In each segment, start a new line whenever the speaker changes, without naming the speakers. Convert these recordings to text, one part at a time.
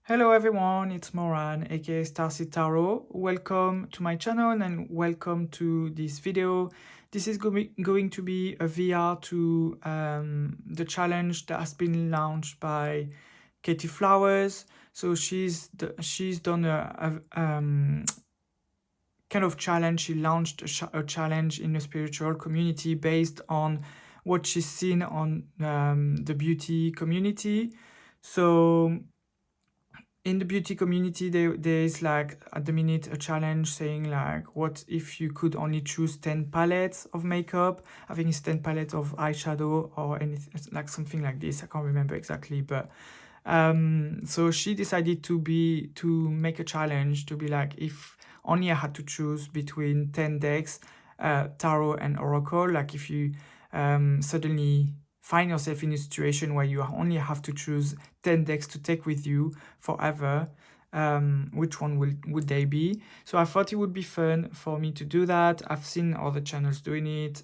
Hello everyone, it's Moran, aka Starseed Tarot. Welcome to my channel and welcome to this video. This is going to be a VR to the challenge that has been launched by Katey Flowers. So she's done a kind of challenge. She launched a challenge in a spiritual community based on what she's seen on the beauty community. So in the beauty community, there is like at the minute a challenge saying like, what if you could only choose 10 palettes of makeup? I think it's 10 palettes of eyeshadow or anything like something like this. I can't remember exactly, but so she decided to make a challenge to be like, if only I had to choose between 10 decks, tarot and oracle, like if you suddenly find yourself in a situation where you only have to choose 10 decks to take with you forever, which one would they be? So I thought it would be fun for me to do that. I've seen other channels doing it.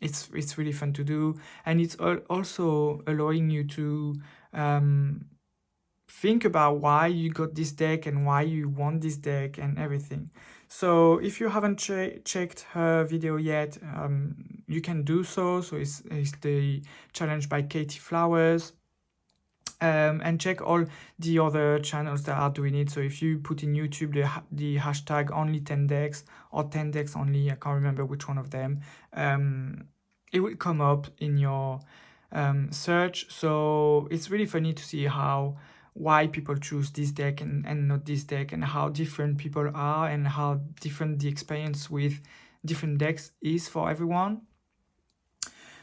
It's really fun to do, and it's also allowing you to think about why you got this deck and why you want this deck and everything. So if you haven't checked her video yet, you can do so. So it's the challenge by Katey Flowers. And check all the other channels that are doing it. So if you put in YouTube the hashtag only 10 decks or 10 decks only, I can't remember which one of them, it will come up in your search. So it's really funny to see why people choose this deck and not this deck, and how different people are and how different the experience with different decks is for everyone.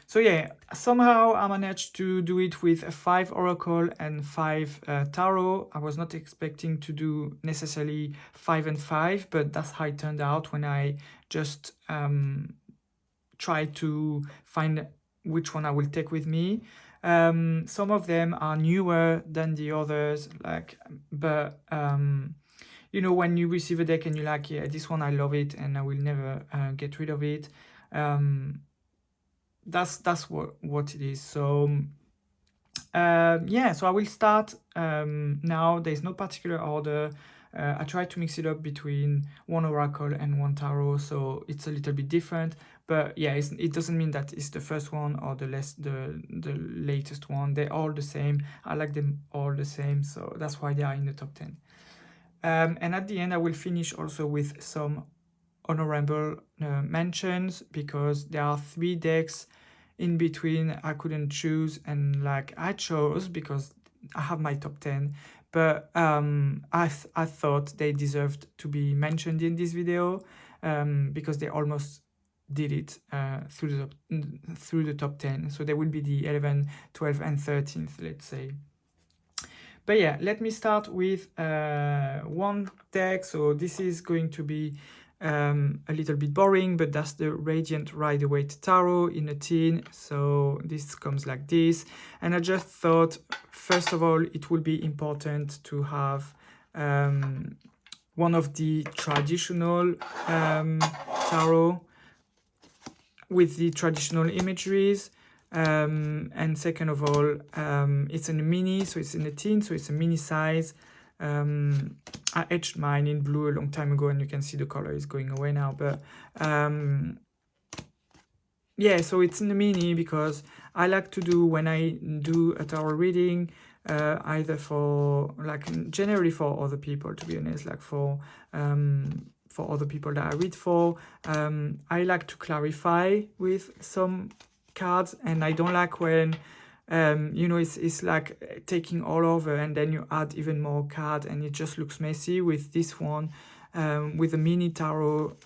So yeah, somehow I managed to do it with 5 oracle and 5 tarot. I was not expecting to do necessarily 5 and 5, but that's how it turned out when I just tried to find which one I will take with me. Some of them are newer than the others, but you know, when you receive a deck and you're like, yeah, this one I love it and I will never get rid of it. That's what it is. So yeah, so I will start now. There's no particular order. I try to mix it up between 1 oracle and 1 tarot, so it's a little bit different. But yeah, it doesn't mean that it's the first one or the latest one. They're all the same. I like them all the same, so that's why they are in the top 10. And at the end, I will finish also with some honorable mentions, because there are 3 decks in between I couldn't choose, and like I chose because I have my top 10, but I thought they deserved to be mentioned in this video, because they almost did it through the top 10. So there will be the 11, 12 and 13th, let's say. But yeah, let me start with one deck. So this is going to be a little bit boring, but that's the Radiant Rider-Waite Tarot in a tin. So this comes like this. And I just thought, first of all, it would be important to have one of the traditional tarot with the traditional imageries. And second of all, it's in a mini, so it's in a tin, so it's a mini size. I etched mine in blue a long time ago, and you can see the color is going away now, but yeah, so it's in the mini because I like to do, when I do a tarot reading, either for, like, generally for other people, to be honest, like for other people that I read for, I like to clarify with some cards, and I don't like when you know, it's like taking all over and then you add even more cards and it just looks messy. With this one, with the mini tarot,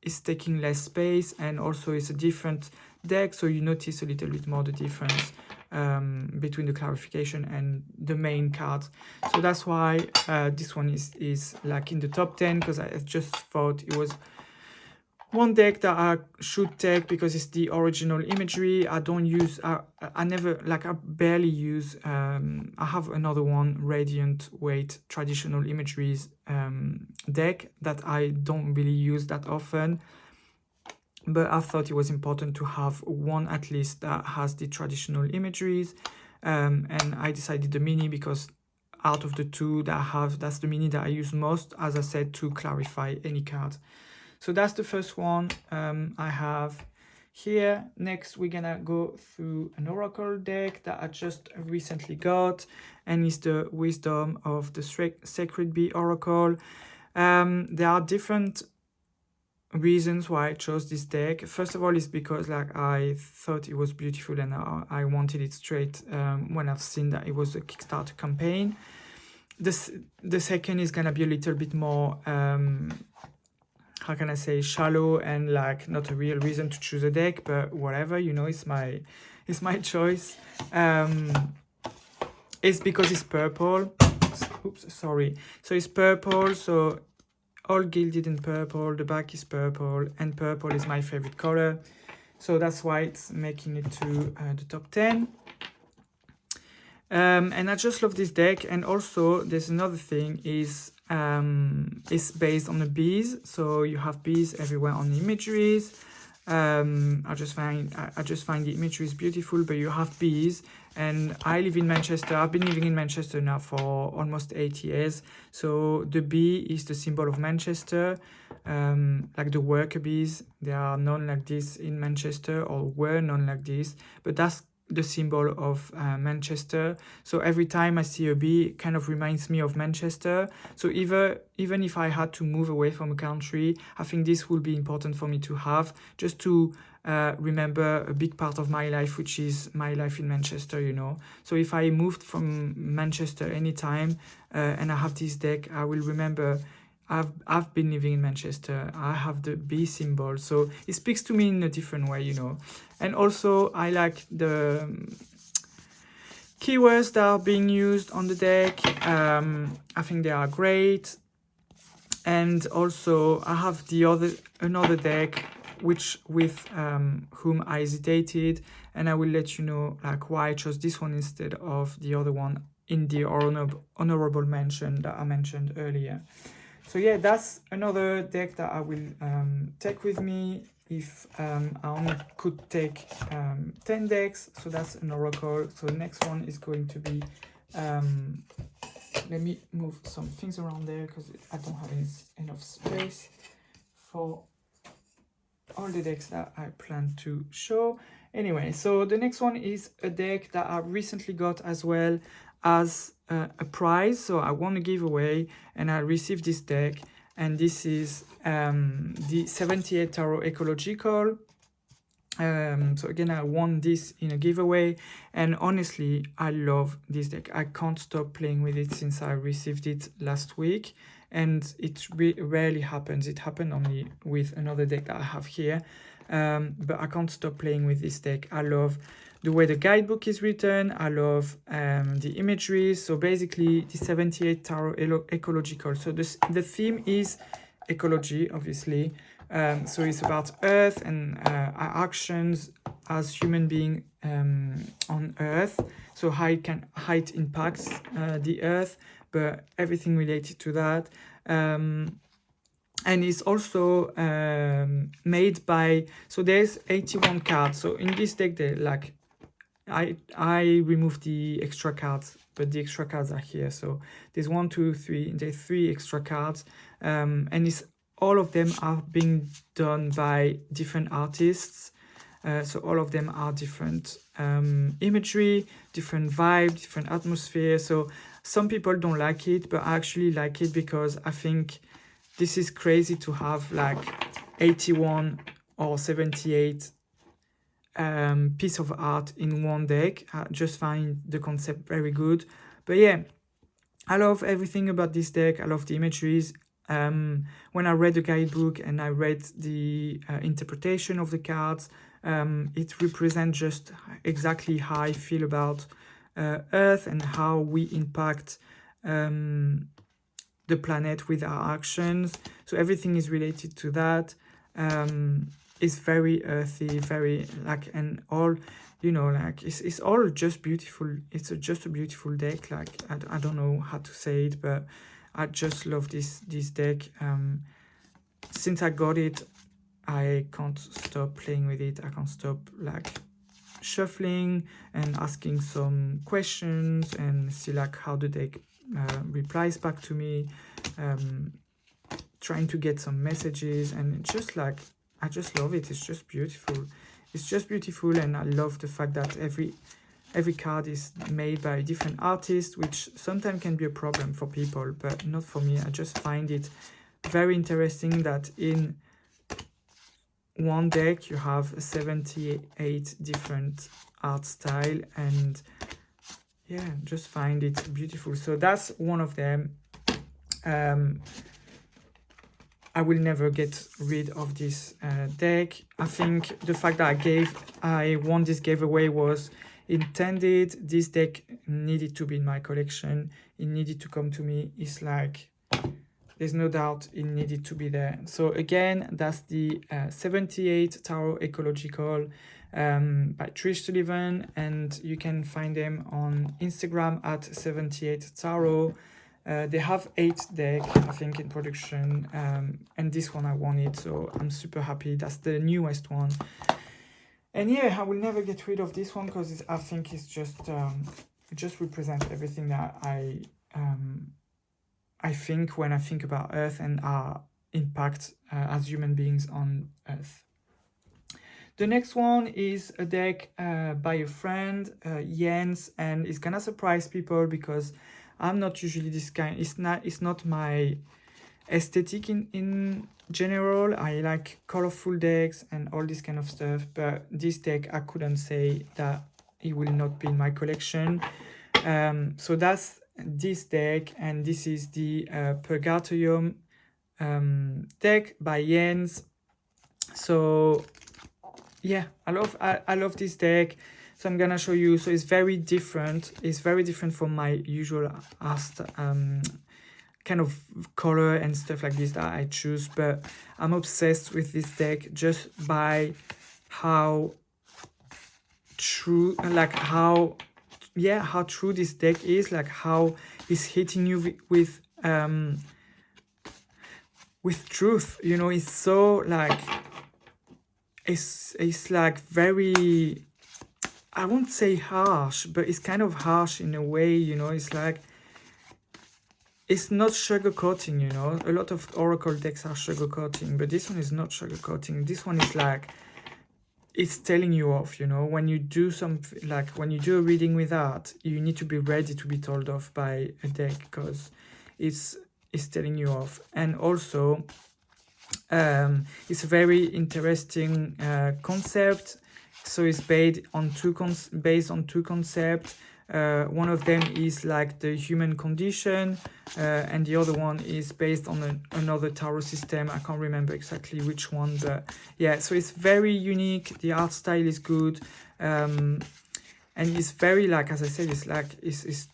it's taking less space, and also it's a different deck, so you notice a little bit more the difference between the clarification and the main cards. So that's why this one is like in the top 10, because I just thought it was one deck that I should take because it's the original imagery. I don't use, I never, like, I barely use, I have another one, Radiant-Waite Traditional Imageries deck, that I don't really use that often. But I thought it was important to have one at least that has the traditional imageries. And I decided the mini because out of the two that I have, that's the mini that I use most, as I said, to clarify any card. So that's the first one I have here. Next, we're gonna go through an oracle deck that I just recently got, and it's the Wisdom of the Sacred Bee Oracle. There are different reasons why I chose this deck. First of all, is because like I thought it was beautiful and I wanted it straight when I've seen that it was a Kickstarter campaign. The second is gonna be a little bit more how can I say, shallow, and like not a real reason to choose a deck, but whatever, you know, it's my choice. It's because it's purple. Oops, sorry. So it's purple, so all gilded in purple, the back is purple, and purple is my favorite color, so that's why it's making it to the top 10. And I just love this deck. And also there's another thing, is it's based on the bees, so you have bees everywhere on the imageries. I just find the imageries beautiful, but you have bees, and I live in Manchester. I've been living in Manchester now for almost 8 years, so the bee is the symbol of Manchester. Like the worker bees, there are none like this in Manchester, or were none like this, but that's the symbol of Manchester. So every time I see a bee, it kind of reminds me of Manchester. So even if I had to move away from a country, I think this will be important for me to have, just to remember a big part of my life, which is my life in Manchester, you know. So if I moved from Manchester anytime and I have this deck, I will remember I've been living in Manchester. I have the bee symbol, so it speaks to me in a different way, you know. And also I like the keywords that are being used on the deck. I think they are great. And also I have another deck which with whom I hesitated, and I will let you know like why I chose this one instead of the other one in the honorable mention that I mentioned earlier. So yeah, that's another deck that I will take with me if I only could take 10 decks. So that's an oracle. So the next one is going to be, let me move some things around there because I don't have enough space for all the decks that I plan to show. Anyway, so the next one is a deck that I recently got as well as a prize. So I won a giveaway and I received this deck, and this is the 78 Tarot Ecological. So again, I won this in a giveaway, and honestly I love this deck. I can't stop playing with it since I received it last week, and it rarely happens. It happened only with another deck that I have here, but I can't stop playing with this deck. I love the way the guidebook is written. I love the imagery. So basically the 78 Tarot Ecological, so the theme is ecology, obviously. So it's about Earth and our actions as human beings on Earth. So how it impacts the Earth, but everything related to that. And it's also made by, so there's 81 cards. So in this deck, they like, I removed the extra cards, but the extra cards are here. So there's 1, 2, 3, there's 3 extra cards, and it's all of them are being done by different artists. So all of them are different imagery, different vibe, different atmosphere. So some people don't like it, but I actually like it because I think this is crazy to have like 81 or 78 piece of art in one deck. I just find the concept very good. But yeah, I love everything about this deck. I love the imageries. When I read the guidebook and I read the interpretation of the cards, it represents just exactly how I feel about Earth and how we impact the planet with our actions. So everything is related to that. It's very earthy, very like, and all, you know, like it's all just beautiful. It's just a beautiful deck. Like I don't know how to say it, but I just love this deck. Since I got it, I can't stop playing with it. I can't stop like shuffling and asking some questions and see like how the deck replies back to me, trying to get some messages, and just like I just love it. It's just beautiful. It's just beautiful, and I love the fact that every card is made by a different artist, which sometimes can be a problem for people, but not for me. I just find it very interesting that in one deck you have 78 different art style, and yeah, just find it beautiful. So that's one of them. I will never get rid of this deck. I think the fact that I won this giveaway was intended. This deck needed to be in my collection. It needed to come to me. It's like, there's no doubt it needed to be there. So again, that's the 78 Tarot Ecological by Trish Sullivan, and you can find them on Instagram at 78 Tarot. They have 8 decks, I think, in production, and this one I wanted, so I'm super happy. That's the newest one. And yeah, I will never get rid of this one because I think it's just it just represents everything that I think when I think about Earth and our impact as human beings on Earth. The next one is a deck by a friend, Jens, and it's gonna surprise people because I'm not usually this kind. It's not my aesthetic in general. I like colorful decks and all this kind of stuff, but this deck I couldn't say that it will not be in my collection. So that's this deck, and this is the Purgation deck by Jens. So yeah, I love this deck. So I'm gonna show you. So it's very different. It's very different from my usual kind of color and stuff like this that I choose. But I'm obsessed with this deck just by how true, like how true this deck is, like how it's hitting you with truth. You know, it's so like it's like very, I won't say harsh, but it's kind of harsh in a way, you know. It's like, it's not sugarcoating, you know. A lot of oracle decks are sugarcoating, but this one is not sugarcoating. This one is like, it's telling you off, you know. When you do something, like when you do a reading with art, you need to be ready to be told off by a deck because it's telling you off. And also, it's a very interesting concept. So it's based on two concepts. One of them is like the human condition, and the other one is based on another tarot system. I can't remember exactly which one, but yeah, so it's very unique. The art style is good, and it's very, like, as I said, it's like it's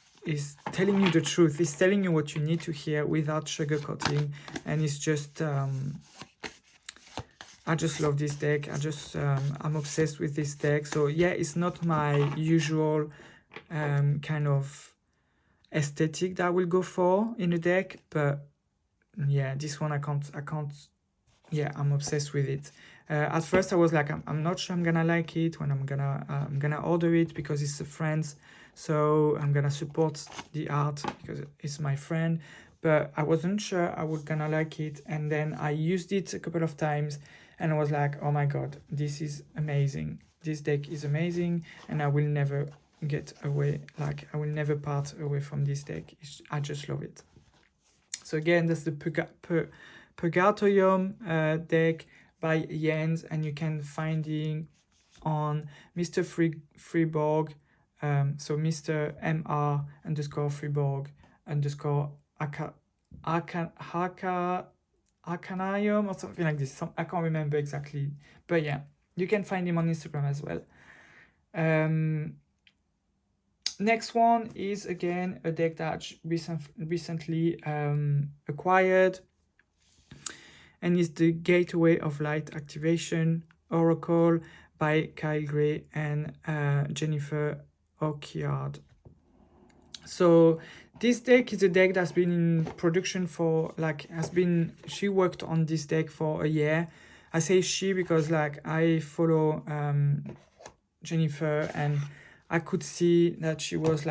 telling you the truth. It's telling you what you need to hear without sugarcoating, and it's just I just love this deck. I'm obsessed with this deck. So yeah, it's not my usual kind of aesthetic that I will go for in a deck, but yeah, this one I can't yeah, I'm obsessed with it. At first I was like, I'm not sure I'm gonna like it when I'm gonna order it because it's a friend's, so I'm gonna support the art because it's my friend, but I wasn't sure I was gonna like it. And then I used it a couple of times and I was like, oh my god, this is amazing. This deck is amazing, and I will never get away, like I will never part away from this deck. I just love it. So again, that's the Purgation deck by Jens, and you can find it on Mr. Freeborg, so Mr. MR _ Freeborg _ Arcanium or something like this. I can't remember exactly, but yeah, you can find him on Instagram as well. Next one is again a deck that recently acquired, and it's the Gateway of Light Activation Oracle by Kyle Gray and Jennifer Okiard. So this deck is a deck that's been in production for she worked on this deck for a year. I say she because like I follow Jennifer, and I could see that she was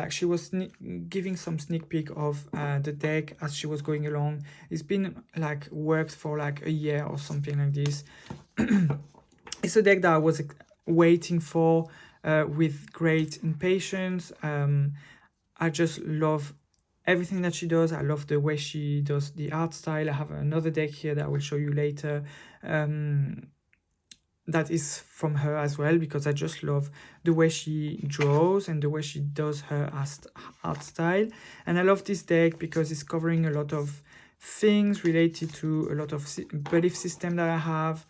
giving some sneak peek of the deck as she was going along. It's been like worked for like a year or something like this. It's a deck that I was waiting for with great impatience. I just love everything that she does. I love the way she does the art style. I have another deck here that I will show you later. That is from her as well, because I just love the way she draws and the way she does her art style. And I love this deck because it's covering a lot of things related to a lot of belief system that I have.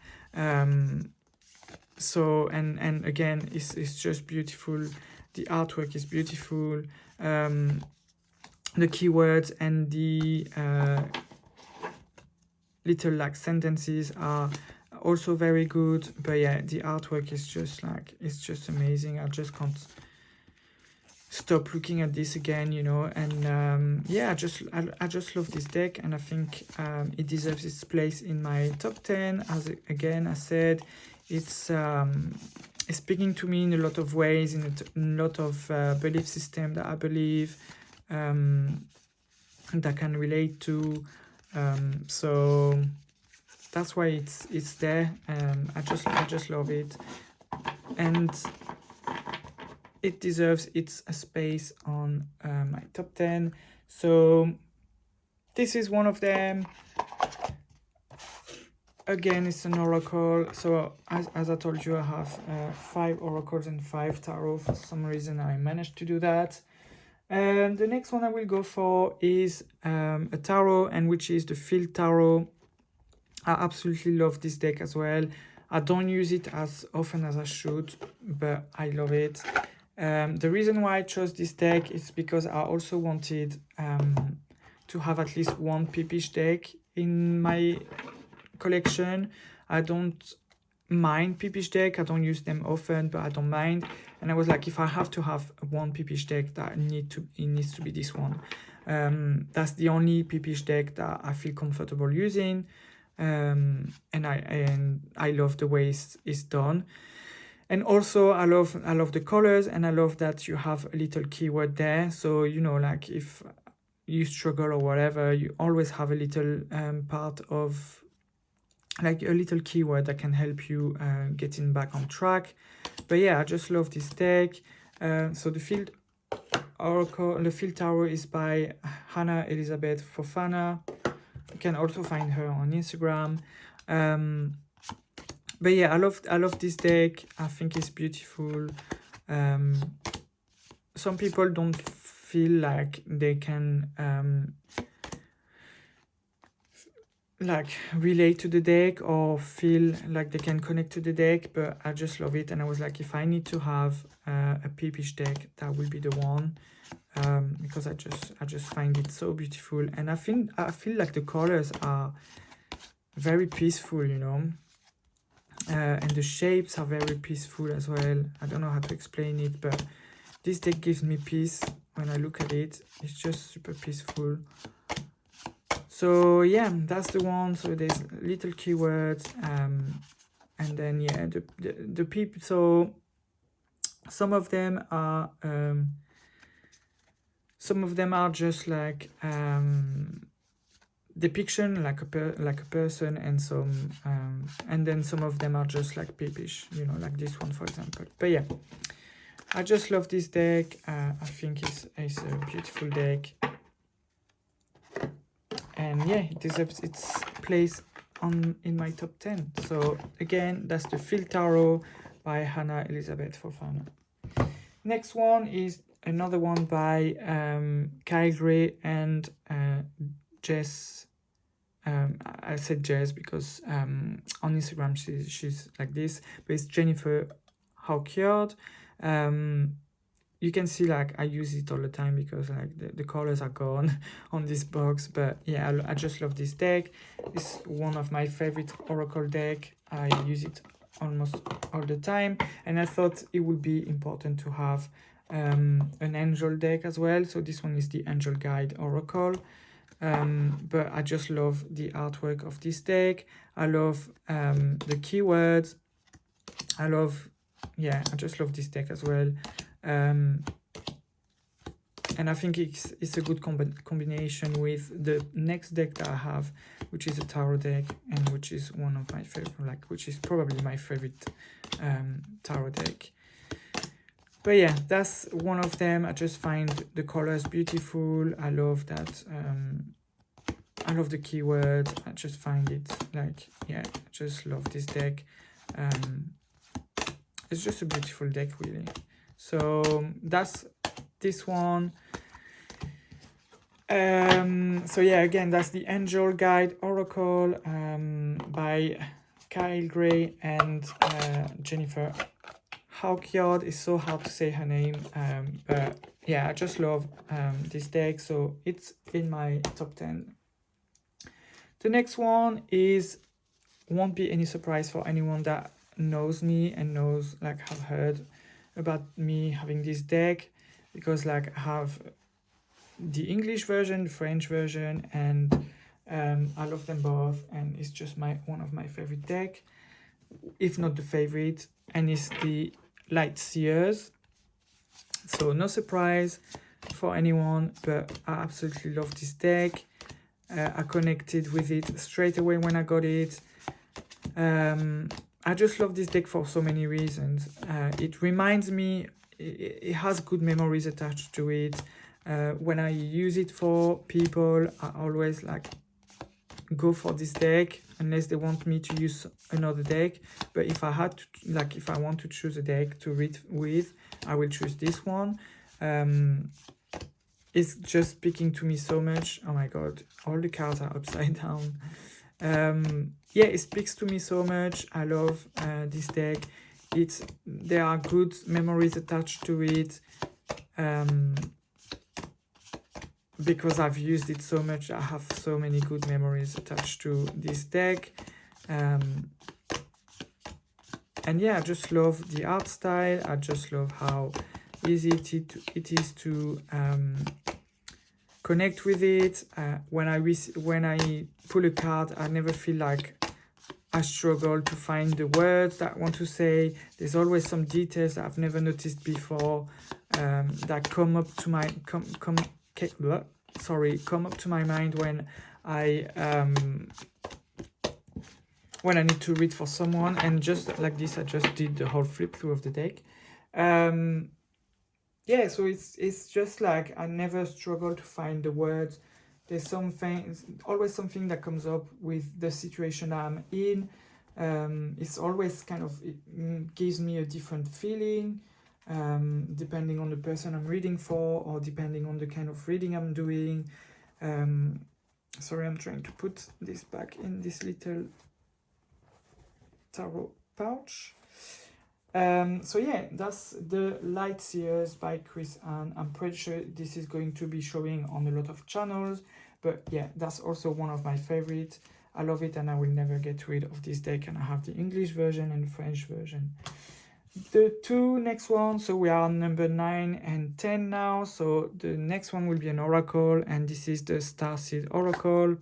So and again, it's just beautiful. The artwork is beautiful. The keywords and the little like sentences are also very good. But yeah, the artwork is just like, it's just amazing. I just can't stop looking at this again, you know. And yeah, I just love this deck, and I think it deserves its place in my top 10. As again I said, it's speaking to me in a lot of ways, in a lot of belief system that I believe, that can relate to. So that's why it's there. I just love it, and it deserves its space on my top 10. So this is one of them. Again, it's an oracle. So as I told you, I have 5 oracles and 5 tarot. For some reason I managed to do that. The next one I will go for is a tarot, and which is the Field Tarot. I absolutely love this deck as well. I don't use it as often as I should, but I love it. The reason why I chose this deck is because I also wanted to have at least one peepish deck in my collection. I don't mind peepish deck. I don't use them often, but I don't mind. And I was like, if I have to have one peepish deck, it needs to be this one. That's the only peepish deck that I feel comfortable using. And I love the way it's done. And also I love the colors, and I love that you have a little keyword there. So, you know, like if you struggle or whatever, you always have a little part of like a little keyword that can help you getting back on track. But yeah, I just love this deck. So the Field Oracle, the Field Tarot is by Hannah Elizabeth Fofana. You can also find her on Instagram. But yeah, I love this deck. I think it's beautiful. Some people don't feel like they can like relate to the deck or feel like they can connect to the deck, but I just love it. And I was like, if I need to have a peepish deck, that will be the one. Because I just find it so beautiful, and I feel like the colors are very peaceful, you know, and the shapes are very peaceful as well. I don't know how to explain it, but this deck gives me peace when I look at it. It's just super peaceful. So yeah, that's the one. So there's little keywords, and then yeah, the people. So some of them are just like depiction, like a person, and some and then some of them are just like peepish, you know, like this one for example. But yeah, I just love this deck. I think it's a beautiful deck, and yeah, it deserves its place in my top 10. So again, that's the Field Tarot by Hannah Elizabeth Fofana. Next one is another one by Kyle Gray and Jess. I said Jess because on Instagram she's like this, but it's Jennifer Hawkyard. You can see like I use it all the time because like the colors are gone on this box. But yeah, I just love this deck. It's one of my favorite oracle deck. I use it almost all the time, and I thought it would be important to have an angel deck as well. So this one is the Angel Guide Oracle. But I just love the artwork of this deck. I love the keywords. I love yeah, I just love this deck as well. And I think it's a good combination with the next deck that I have, which is a tarot deck, and which is one of my favorite, like, which is probably my favorite tarot deck. But yeah, that's one of them. I just find the colors beautiful. I love that. I love the keywords. I just find it like, yeah, I just love this deck. It's just a beautiful deck, really. So that's this one. So yeah, again, that's the Angel Guide Oracle by Kyle Gray and Jennifer Haukyard. Is so hard to say her name, but yeah, I just love this deck, so it's in my top 10. The next one won't be any surprise for anyone that knows me and knows, like, have heard about me having this deck, because like I have the English version, the French version, and I love them both, and it's just one of my favorite deck, if not the favorite, and it's the Light Sears. So no surprise for anyone, but I absolutely love this deck. I connected with it straight away when I got it. I just love this deck for so many reasons. It reminds me, it has good memories attached to it. When I use it for people, I always like go for this deck unless they want me to use another deck. But if I had to, like, if I want to choose a deck to read with, I will choose this one. It's just speaking to me so much. Oh my god, all the cards are upside down. Yeah, it speaks to me so much. I love this deck. There are good memories attached to it. Because I've used it so much, I have so many good memories attached to this deck. And yeah, I just love the art style. I just love how easy it is to connect with it. When I pull a card, I never feel like I struggle to find the words that I want to say. There's always some details that I've never noticed before that come up to my come up to my mind when I need to read for someone. And just like this, I just did the whole flip through of the deck. Yeah, so it's just like I never struggle to find the words. There's always something that comes up with the situation I'm in. It's always kind of, it gives me a different feeling, depending on the person I'm reading for, or depending on the kind of reading I'm doing. Sorry, I'm trying to put this back in this little tarot pouch. So yeah, that's the Light Sears by Chris Ann. I'm pretty sure this is going to be showing on a lot of channels, but yeah, that's also one of my favorites. I love it, and I will never get rid of this deck, and I have the English version and the French version. The two next ones, so we are on number 9 and 10 now. So the next one will be an oracle, and this is the Starseed Oracle.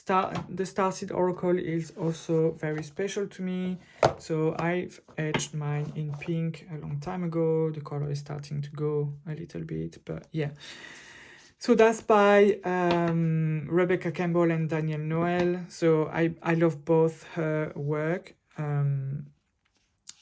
The Starseed Oracle is also very special to me. So I've etched mine in pink a long time ago. The color is starting to go a little bit, but yeah. So that's by Rebecca Campbell and Danielle Noel. So I love both her work,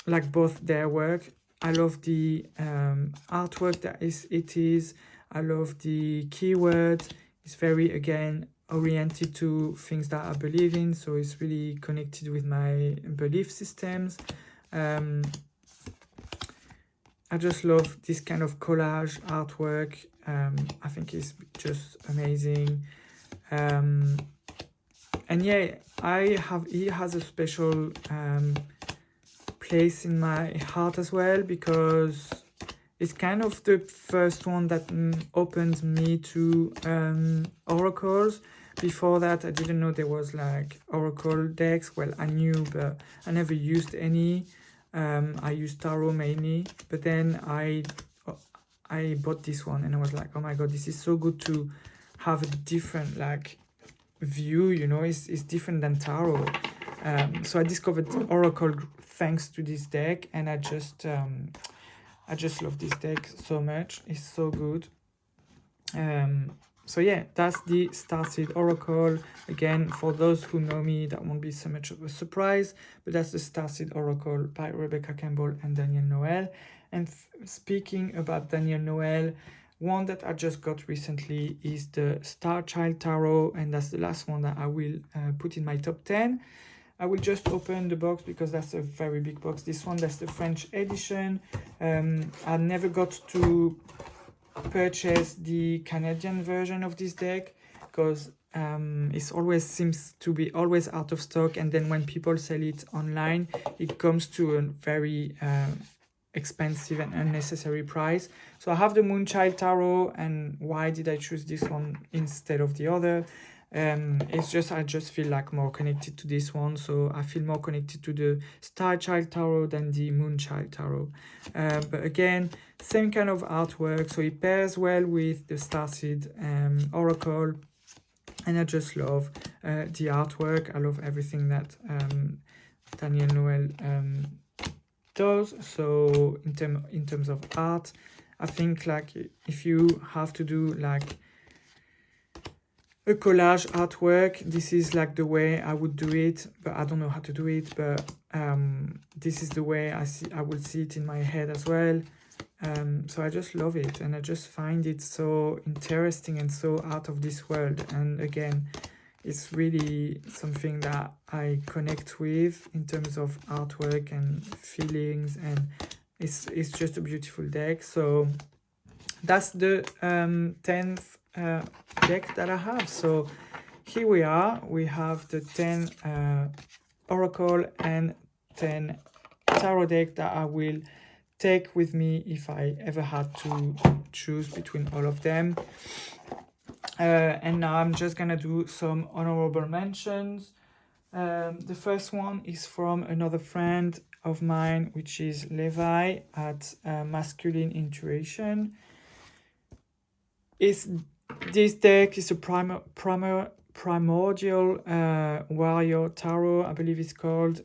like both their work. I love the artwork that it is. I love the keywords. It's very, again, oriented to things that I believe in, so it's really connected with my belief systems. I just love this kind of collage artwork. I think it's just amazing. And yeah, he has a special place in my heart as well, because it's kind of the first one that opened me to oracles. Before that, I didn't know there was like oracle decks. Well, I knew, but I never used any. I used tarot mainly, but then I bought this one, and I was like, oh my god, this is so good to have a different like view, you know. It's different than tarot. So I discovered oracle thanks to this deck, and I just love this deck so much. It's so good. So yeah, that's the Starseed Oracle. Again, for those who know me, that won't be so much of a surprise, but that's the Starseed Oracle by Rebecca Campbell and Daniel Noel. And speaking about Daniel Noel, one that I just got recently is the Star Child Tarot, and that's the last one that I will put in my top 10. I will just open the box because that's a very big box. This one, that's the French edition. I never got to purchase the Canadian version of this deck because it always seems to be always out of stock, and then when people sell it online, it comes to a very expensive and unnecessary price. So I have the Moonchild Tarot, and why did I choose this one instead of the other? It's just I just feel like more connected to this one, so I feel more connected to the Starchild Tarot than the Moonchild Tarot. But again, same kind of artwork, so it pairs well with the Starseed Oracle, and I just love the artwork. I love everything that Daniel Noel does. So in terms of art, I think like if you have to do like a collage artwork, this is like the way I would do it, but I don't know how to do it, but this is the way I will see it in my head as well. So I just love it, and I just find it so interesting and so out of this world. And again, it's really something that I connect with in terms of artwork and feelings, and it's just a beautiful deck. So that's the 10th deck that I have. So here we are. We have the 10 Oracle and 10 Tarot deck that I will take with me if I ever had to choose between all of them. And now I'm just gonna do some honorable mentions. The first one is from another friend of mine, which is Levi at Masculine Intuition. This deck is a primordial warrior tarot, I believe it's called.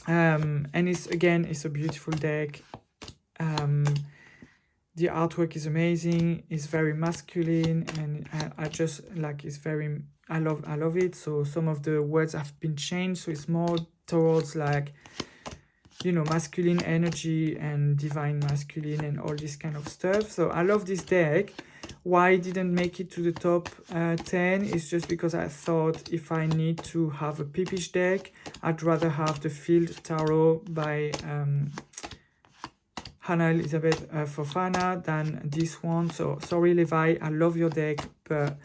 And it's a beautiful deck. The artwork is amazing. It's very masculine, and I just like I love it. So some of the words have been changed, so it's more towards like, you know, masculine energy and divine masculine and all this kind of stuff. So I love this deck. Why I didn't make it to the top 10 is just because I thought if I need to have a peepish deck, I'd rather have the Field Tarot by Hannah Elizabeth Fofana than this one. So sorry Levi, I love your deck, but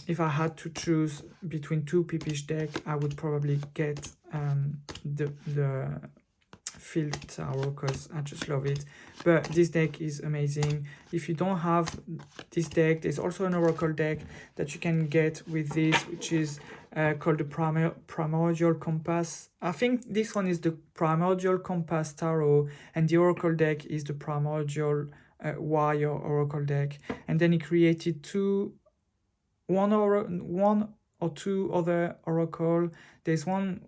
if I had to choose between two peepish deck, I would probably get the Field Tarot because I just love it. But this deck is amazing. If you don't have this deck, there's also an Oracle deck that you can get with this, which is called the Primordial Compass. I think this one is the Primordial Compass Tarot, and the Oracle deck is the Primordial Warrior Oracle deck. And then he created one or two other oracle. There's one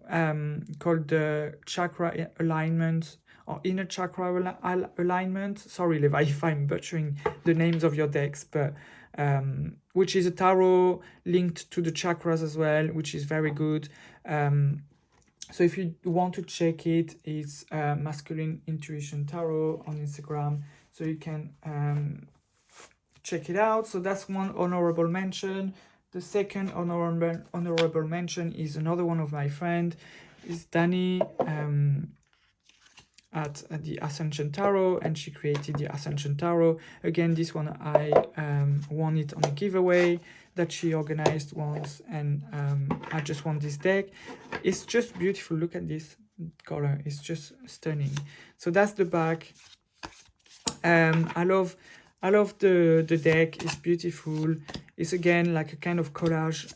called the Chakra Alignment or Inner Chakra Alignment. Sorry, Levi, if I'm butchering the names of your decks, but which is a tarot linked to the chakras as well, which is very good. So if you want to check it, it's Masculine Intuition Tarot on Instagram, so you can check it out. So that's one honorable mention. The second honorable mention is another one of my friend, is Dani at the Ascension Tarot, and she created the Ascension Tarot. Again, this one I won it on a giveaway that she organized once, and I just won this deck. It's just beautiful. Look at this color, it's just stunning. So that's the back. I love the deck. It's beautiful. It's again like a kind of collage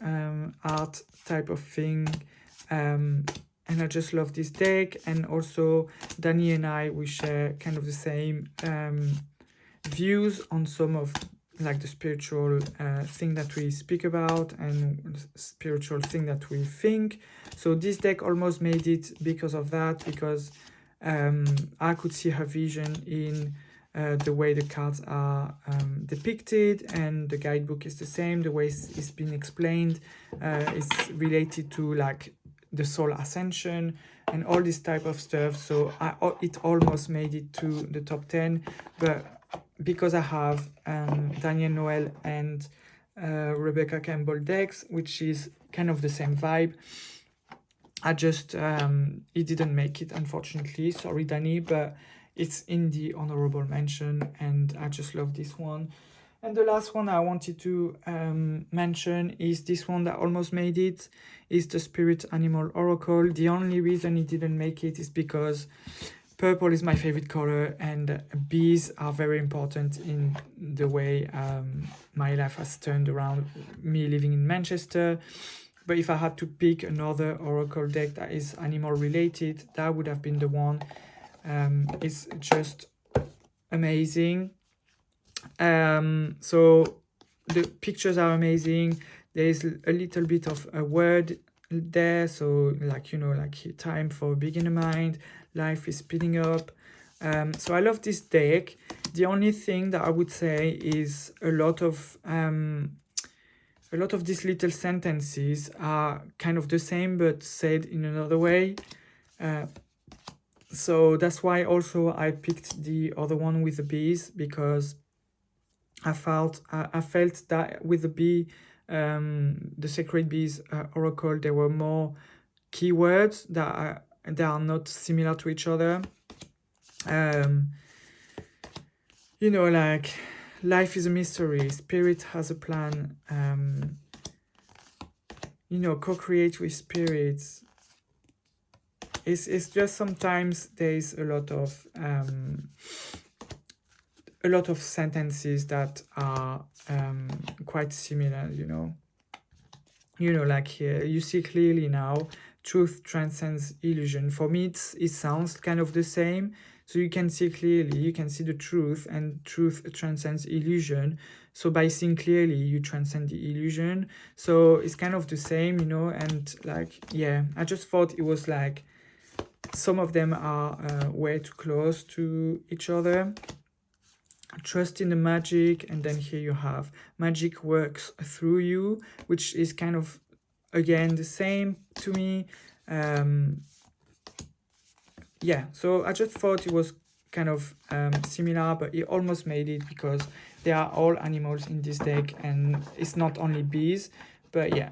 art type of thing, and I just love this deck. And also Dani and we share kind of the same views on some of like the spiritual thing that we speak about and the spiritual thing that we think. So this deck almost made it because of that, because I could see her vision in the way the cards are depicted, and the guidebook is the same. The way it's been explained is related to like the soul ascension and all this type of stuff. So it almost made it to the top 10, but because I have Daniel Noel and Rebecca Campbell decks, which is kind of the same vibe, I just it didn't make it, unfortunately. Sorry, Danny, but it's in the honorable mention, and I just love this one. And the last one I wanted to mention is this one that almost made it, is the Spirit Animal Oracle. The only reason it didn't make it is because purple is my favorite color, and bees are very important in the way my life has turned around, me living in Manchester. But if I had to pick another oracle deck that is animal related, that would have been the one. It's just amazing. So the pictures are amazing. There is a little bit of a word there, so like, you know, like time for a beginner mind, life is speeding up. So I love this deck. The only thing that I would say is a lot of these little sentences are kind of the same but said in another way. So that's why also I picked the other one with the bees, because I felt that with the bee, the Sacred Bees Oracle, there were more keywords that are not similar to each other. You know, like life is a mystery, spirit has a plan, you know, co-create with spirits. It's just sometimes there's a lot of sentences that are quite similar, you know. You know, like here, you see clearly now, truth transcends illusion. For me, it sounds kind of the same. So you can see clearly, you can see the truth, and truth transcends illusion. So by seeing clearly, you transcend the illusion. So it's kind of the same, you know, and like, yeah, I just thought it was like, some of them are way too close to each other. Trust in the magic, and then here you have magic works through you, which is kind of, again, the same to me. Yeah, so I just thought it was kind of similar, but it almost made it because they are all animals in this deck, and it's not only bees. But yeah,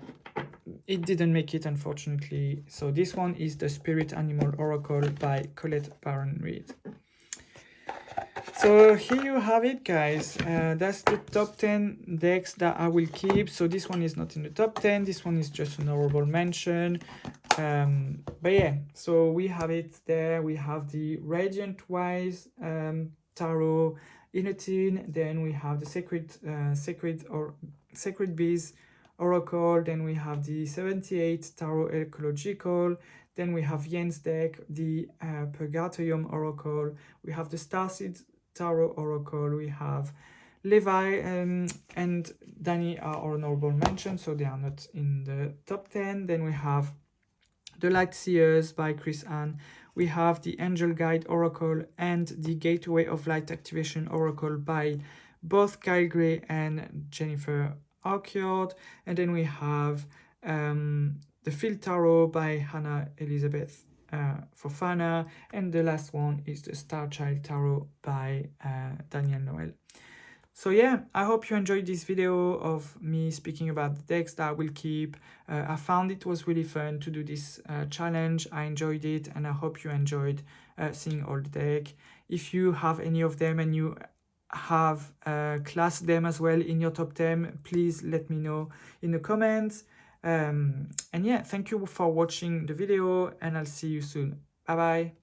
it didn't make it, unfortunately. So this one is the Spirit Animal Oracle by Colette Baron-Reid. So here you have it, guys. That's the top 10 decks that I will keep. So this one is not in the top 10. This one is just an honorable mention. But yeah, so we have it there. We have the Radiant Wise Tarot in a tin. Then we have the Sacred Bees Oracle. Then we have the 78 Tarot Ecological. Then we have Yen's deck, the Purgation Oracle. We have the Starseed Tarot Oracle. We have Levi and Danny are honorable mention, so they are not in the top 10. Then we have the Light Sears by Chris Ann. We have the Angel Guide Oracle and the Gateway of Light Activation Oracle by both Kyle Gray and Jennifer Arkyard. And then we have the Field Tarot by Hannah Elizabeth Fofana, and the last one is the Star Child Tarot by Daniel Noel. So yeah, I hope you enjoyed this video of me speaking about the decks that I will keep. I found it was really fun to do this challenge. I enjoyed it, and I hope you enjoyed seeing all the deck. If you have any of them and you have classed them as well in your top 10, please let me know in the comments. And yeah, thank you for watching the video, and I'll see you soon. Bye bye.